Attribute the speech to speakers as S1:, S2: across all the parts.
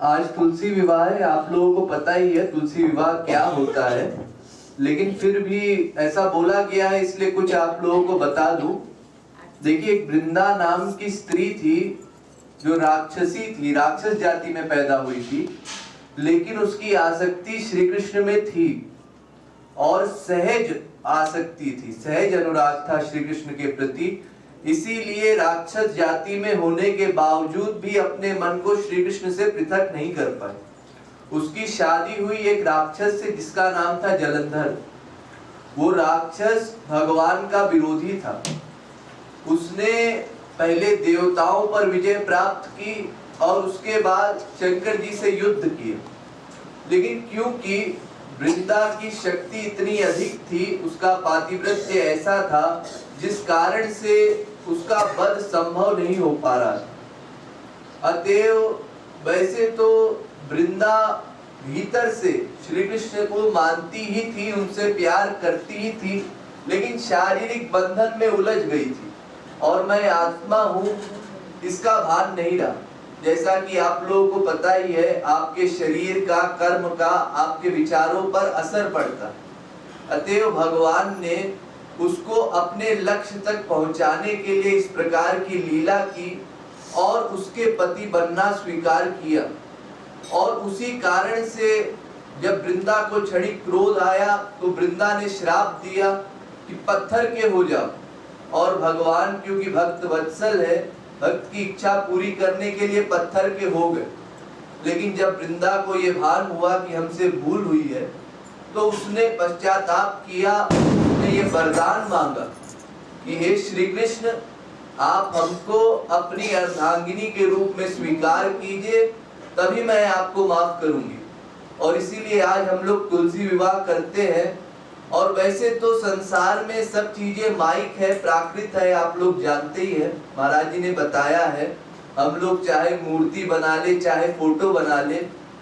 S1: आज तुलसी विवाह है। आप लोगों को पता ही है तुलसी विवाह क्या होता है, लेकिन फिर भी ऐसा बोला गया है इसलिए कुछ आप लोगों को बता दूं। देखिए, एक वृंदा नाम की स्त्री थी जो राक्षसी थी, राक्षस जाति में पैदा हुई थी, लेकिन उसकी आसक्ति श्री कृष्ण में थी और सहज आसक्ति थी, सहज अनुराग था श्री कृष्ण के प्रति। इसीलिए राक्षस जाति में होने के बावजूद भी अपने मन को श्री कृष्ण से पृथक नहीं कर पाए। उसकी शादी हुई एक राक्षस से जिसका नाम था जलंधर। वो राक्षस भगवान का विरोधी था। उसने पहले देवताओं पर विजय प्राप्त की और उसके बाद शंकर जी से युद्ध किया, लेकिन क्योंकि वृंदा की शक्ति इतनी अधिक थी, उसका पातिव्रत्य ऐसा था जिस कारण से उसका वध संभव नहीं हो पा रहा था। अतएव वैसे तो वृंदा भीतर से श्री कृष्ण को मानती ही थी, उनसे प्यार करती ही थी, लेकिन शारीरिक बंधन में उलझ गई थी और मैं आत्मा हूँ इसका भान नहीं रहा। जैसा कि आप लोगों को पता ही है, आपके शरीर का, कर्म का आपके विचारों पर असर पड़ता। अतएव भगवान ने उसको अपने लक्ष्य तक पहुंचाने के लिए इस प्रकार की लीला की और उसके पति बनना स्वीकार किया। और उसी कारण से जब वृंदा को क्षणिक क्रोध आया तो वृंदा ने श्राप दिया कि पत्थर के हो जाओ। और भगवान क्योंकि भक्त वत्सल है, भक्त की इच्छा पूरी करने के लिए पत्थर के हो गए। लेकिन जब वृंदा को ये भान हुआ कि हमसे भूल हुई है, तो उसने पश्चाताप किया, उसने ये वरदान मांगा कि हे श्री कृष्ण, आप हमको अपनी अर्धांगिनी के रूप में स्वीकार कीजिए, तभी मैं आपको माफ करूंगी। और इसीलिए आज हम लोग तुलसी विवाह करते हैं। और वैसे तो संसार में सब चीजें माइक है, प्राकृत है, आप लोग जानते ही है, महाराज जी ने बताया है। हम लोग चाहे मूर्ति बना ले, चाहे फोटो बना ले,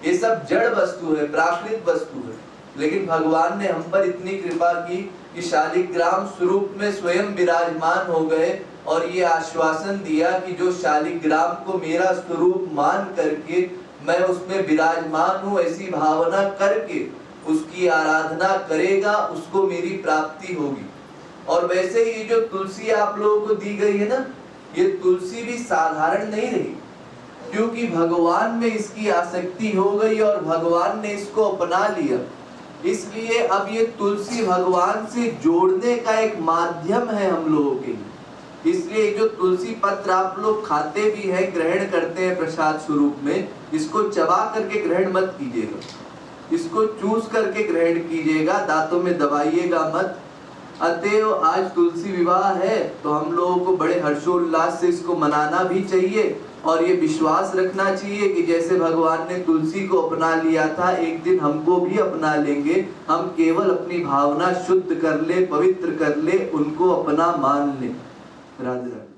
S1: ये सब जड़ वस्तु है, प्राकृत वस्तु है। लेकिन भगवान ने हम पर इतनी कृपा की कि शालिग्राम स्वरूप में स्वयं विराजमान हो गए और ये आश्वासन दिया कि जो शालिग्राम को मेरा स्वरूप मान करके मैं उसमें विराजमान हूँ, ऐसी भावना करके उसकी आराधना करेगा, उसको मेरी प्राप्ति होगी। और वैसे ही जो तुलसी आप लोगों को दी गई है ना, ये तुलसी भी साधारण नहीं रही, क्योंकि भगवान में इसकी आसक्ति हो गई और भगवान ने इसको अपना लिया। इसलिए अब ये तुलसी भगवान से जोड़ने का एक माध्यम है हम लोगों के लिए। इसलिए जो तुलसी पत्र आप लोग खाते भी हैं, ग्रहण करते हैं प्रसाद स्वरूप में, इसको चबा करके ग्रहण मत कीजिएगा, इसको चूस करके ग्रहण कीजिएगा, दांतों में दबाइएगा मत। अतएव आज तुलसी विवाह है तो हम लोगों को बड़े हर्षोल्लास से इसको मनाना भी चाहिए और ये विश्वास रखना चाहिए कि जैसे भगवान ने तुलसी को अपना लिया था, एक दिन हमको भी अपना लेंगे। हम केवल अपनी भावना शुद्ध कर ले, पवित्र कर ले, उनको अपना मान ले। राधे राधे।